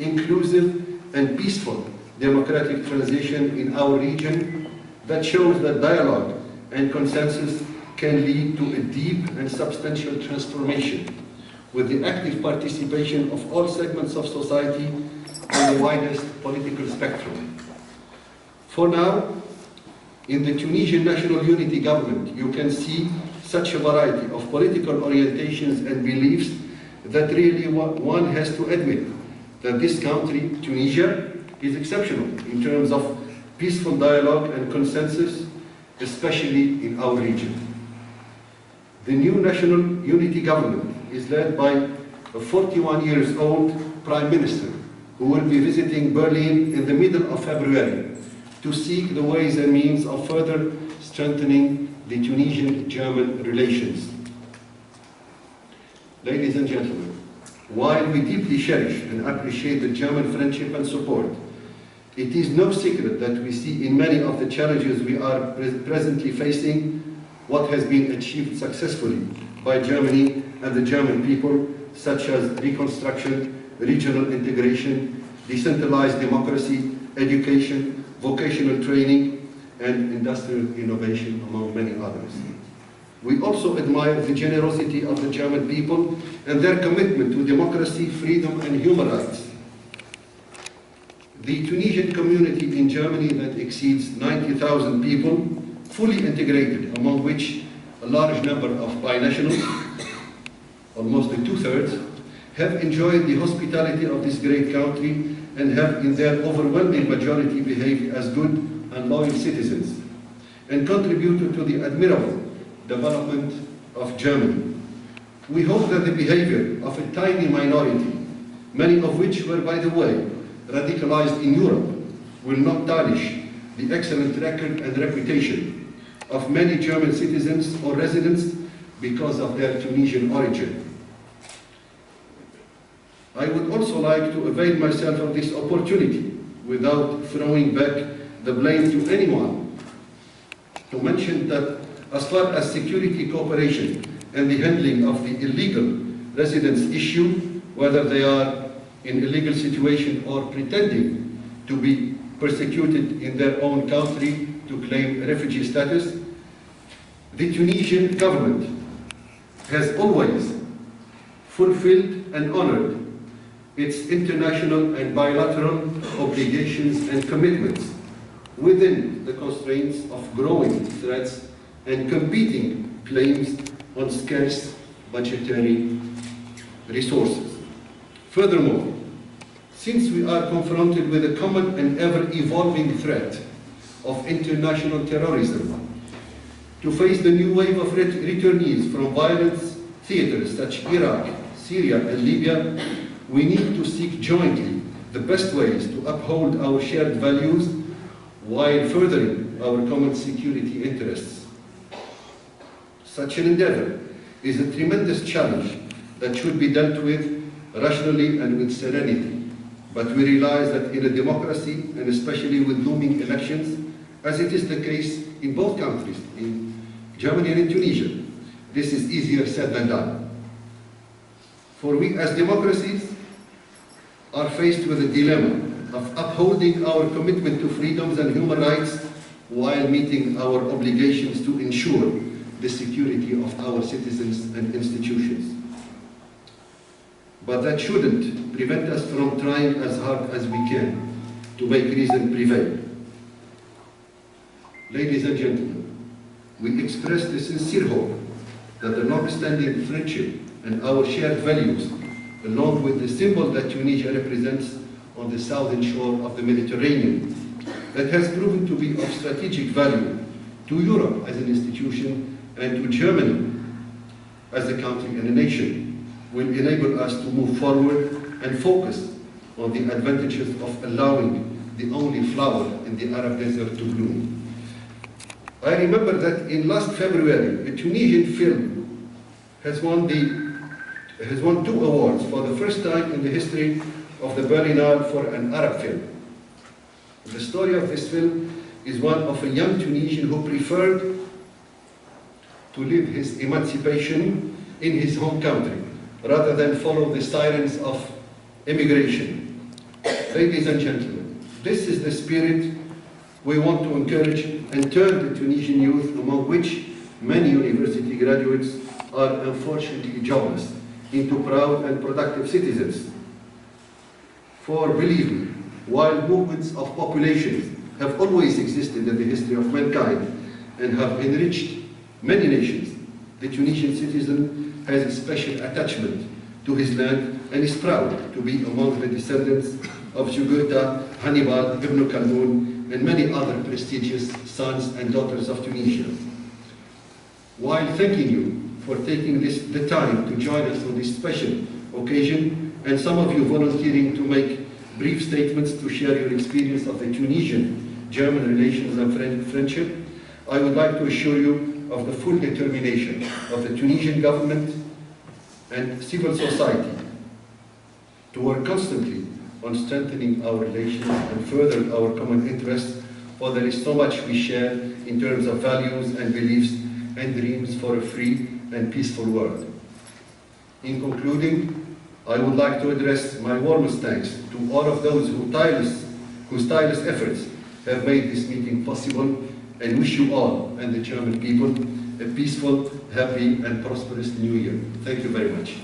inclusive, and peaceful democratic transition in our region that shows that dialogue and consensus can lead to a deep and substantial transformation with the active participation of all segments of society on the widest political spectrum. For now, in the Tunisian National Unity Government, you can see such a variety of political orientations and beliefs that really one has to admit that this country, Tunisia, is exceptional in terms of peaceful dialogue and consensus, especially in our region. The new National Unity Government is led by a 41-year-old Prime Minister who will be visiting Berlin in the middle of February to seek the ways and means of further strengthening the Tunisian-German relations. Ladies and gentlemen, while we deeply cherish and appreciate the German friendship and support, it is no secret that we see in many of the challenges we are presently facing what has been achieved successfully by Germany and the German people, such as reconstruction, regional integration, decentralized democracy, education, vocational training, and industrial innovation, among many others. We also admire the generosity of the German people and their commitment to democracy, freedom, and human rights. The Tunisian community in Germany that exceeds 90,000 people, fully integrated, among which a large number of binationals, almost two-thirds, have enjoyed the hospitality of this great country and have in their overwhelming majority behaved as good and loyal citizens and contributed to the admirable development of Germany. We hope that the behavior of a tiny minority, many of which were, by the way, radicalized in Europe, will not tarnish the excellent record and reputation of many German citizens or residents because of their Tunisian origin. I would also like to avail myself of this opportunity, without throwing back the blame to anyone, to mention that as far as security cooperation and the handling of the illegal residence issue, whether they are in illegal situation or pretending to be persecuted in their own country to claim refugee status, the Tunisian government has always fulfilled and honored its international and bilateral obligations and commitments within the constraints of growing threats and competing claims on scarce budgetary resources. Furthermore, since we are confronted with a common and ever-evolving threat of international terrorism, to face the new wave of returnees from violence theaters such as Iraq, Syria, and Libya, we need to seek jointly the best ways to uphold our shared values while furthering our common security interests. Such an endeavor is a tremendous challenge that should be dealt with rationally and with serenity. But we realize that in a democracy, and especially with looming elections, as it is the case in both countries, in Germany and in Tunisia, this is easier said than done. For we as democracies are faced with a dilemma of upholding our commitment to freedoms and human rights while meeting our obligations to ensure the security of our citizens and institutions. But that shouldn't prevent us from trying as hard as we can to make reason prevail. Ladies and gentlemen, we express the sincere hope that the long-standing friendship and our shared values, along with the symbol that Tunisia represents on the southern shore of the Mediterranean, that has proven to be of strategic value to Europe as an institution and to Germany as a country and a nation, will enable us to move forward and focus on the advantages of allowing the only flower in the Arab desert to bloom. I remember that in last February, a Tunisian film has won 2 awards for the first time in the history of the Berlinale for an Arab film. The story of this film is one of a young Tunisian who preferred to live his emancipation in his home country rather than follow the sirens of immigration. Ladies and gentlemen, this is the spirit we want to encourage and turn the Tunisian youth, among which many university graduates are unfortunately jobless, into proud and productive citizens. For believe me, while movements of populations have always existed in the history of mankind and have enriched many nations, the Tunisian citizen has a special attachment to his land and is proud to be among the descendants of Jugurtha, Hannibal, Ibn Khaldun, and many other prestigious sons and daughters of Tunisia. While thanking you for taking the time to join us on this special occasion, and some of you volunteering to make brief statements to share your experience of the Tunisian-German relations and friendship, I would like to assure you of the full determination of the Tunisian government and civil society to work constantly on strengthening our relations and further our common interests, for there is so much we share in terms of values and beliefs and dreams for a free and peaceful world. In concluding, I would like to address my warmest thanks to all of those whose tireless efforts have made this meeting possible, and wish you all and the German people a peaceful, happy and prosperous New Year. Thank you very much.